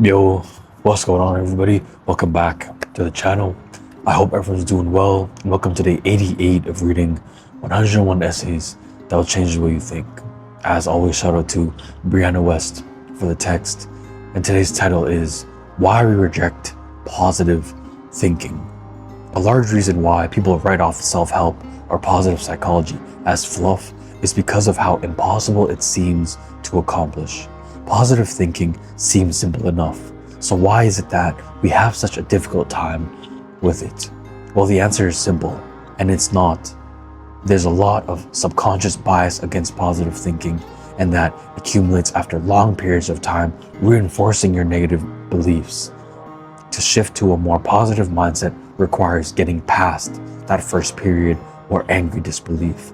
Yo, what's going on, everybody? Welcome back to the channel. I hope everyone's doing well. Welcome to day 88 of reading 101 essays that will change the way you think. As always, shout out to Brianna West for the text. And today's title is Why We Reject Positive Thinking. A large reason why people write off self-help or positive psychology as fluff is because of how impossible it seems to accomplish. Positive thinking seems simple enough, so why is it that we have such a difficult time with it? Well, the answer is simple, and it's not. There's a lot of subconscious bias against positive thinking, and that accumulates after long periods of time, reinforcing your negative beliefs. To shift to a more positive mindset requires getting past that first period or angry disbelief.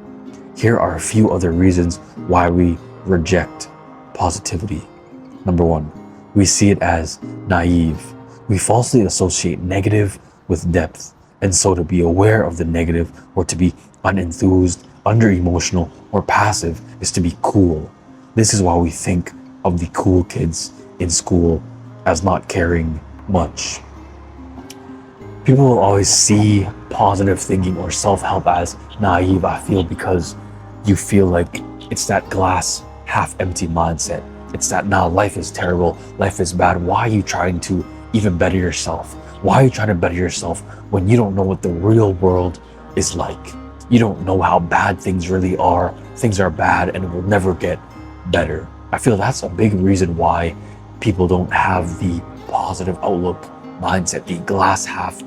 Here are a few other reasons why we reject positivity. Number one, we see it as naive. We falsely associate negative with depth, and so to be aware of the negative or to be unenthused, under-emotional, or passive is to be cool. This is why we think of the cool kids in school as not caring much. People will always see positive thinking or self-help as naive, I feel, because you feel like it's that glass half empty mindset. It's that now life is terrible, life is bad. Why are you trying to even better yourself? Why are you trying to better yourself when you don't know what the real world is like? You don't know how bad things really are. Things are bad and it will never get better. I feel that's a big reason why people don't have the positive outlook mindset, the glass half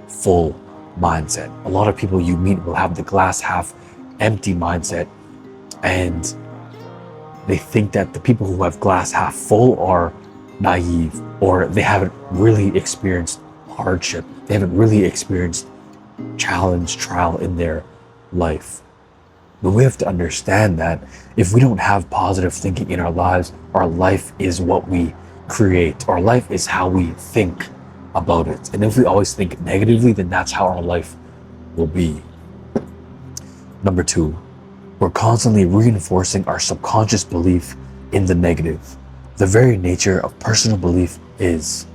full mindset. A lot of people you meet will have the glass half empty mindset, and they think that the people who have glass half full are naive, or they haven't really experienced hardship. They haven't really experienced challenge, trial in their life. But we have to understand that if we don't have positive thinking in our lives, our life is what we create. Our life is how we think about it. And if we always think negatively, then that's how our life will be. Number two, we're constantly reinforcing our subconscious belief in the negative. The very nature of personal belief is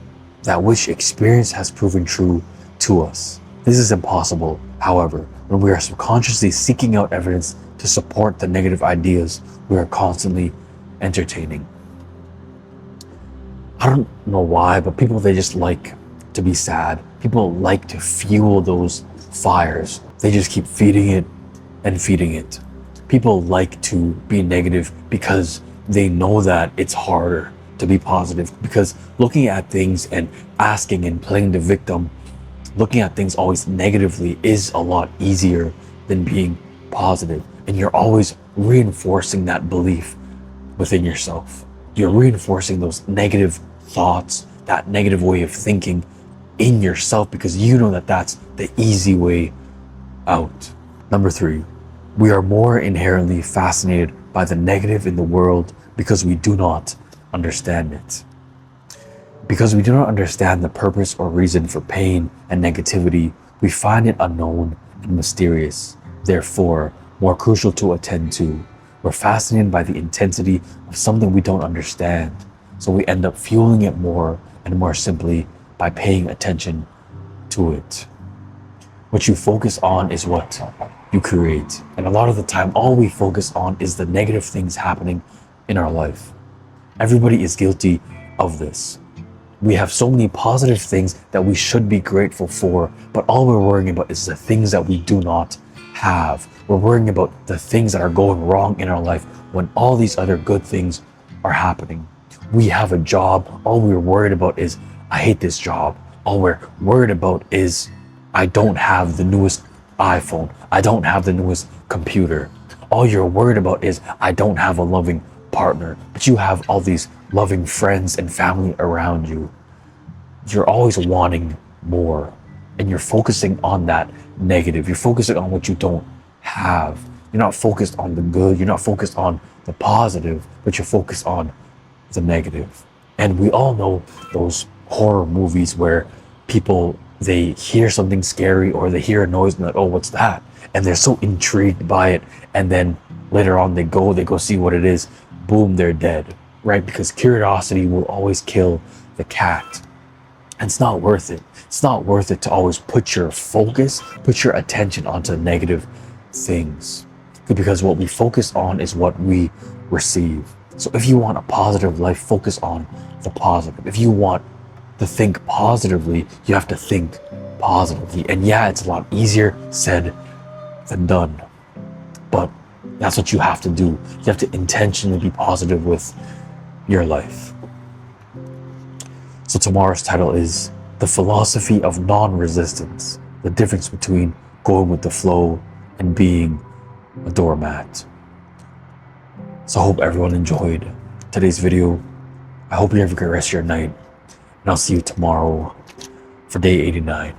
that which experience has proven true to us. This is impossible, however, when we are subconsciously seeking out evidence to support the negative ideas we are constantly entertaining. I don't know why, but people, they just like to be sad. People like to fuel those fires. They just keep feeding it and feeding it. People like to be negative because they know that it's harder to be positive, because looking at things and asking and playing the victim, looking at things always negatively is a lot easier than being positive. And you're always reinforcing that belief within yourself. You're reinforcing those negative thoughts, that negative way of thinking in yourself, because you know that that's the easy way out. Number three, we are more inherently fascinated by the negative in the world because we do not understand it. Because we do not understand the purpose or reason for pain and negativity, we find it unknown and mysterious, therefore more crucial to attend to. We're fascinated by the intensity of something we don't understand, so we end up fueling it more and more simply by paying attention to it. What you focus on is what you create. And a lot of the time, all we focus on is the negative things happening in our life. Everybody is guilty of this. We have so many positive things that we should be grateful for, but all we're worrying about is the things that we do not have. We're worrying about the things that are going wrong in our life when all these other good things are happening. We have a job. All we're worried about is, I hate this job. All we're worried about is, I don't have the newest iPhone. I don't have the newest computer. All you're worried about is, I don't have a loving partner. But you have all these loving friends and family around you. You're always wanting more, and you're focusing on that negative. You're focusing on what you don't have. You're not focused on the good. You're not focused on the positive, but you're focused on the negative. And we all know those horror movies where people, they hear something scary or they hear a noise and they're like, oh, what's that? And they're so intrigued by it. And then later on they go see what it is. Boom, they're dead, right? Because curiosity will always kill the cat. And it's not worth it. It's not worth it to always put your focus, put your attention onto negative things. Because what we focus on is what we receive. So if you want a positive life, focus on the positive. If you want to think positively, you have to think positively. And yeah, it's a lot easier said than done. But that's what you have to do. You have to intentionally be positive with your life. So tomorrow's title is The Philosophy of Non-Resistance, the difference between going with the flow and being a doormat. So I hope everyone enjoyed today's video. I hope you have a great rest of your night. And I'll see you tomorrow for day 89.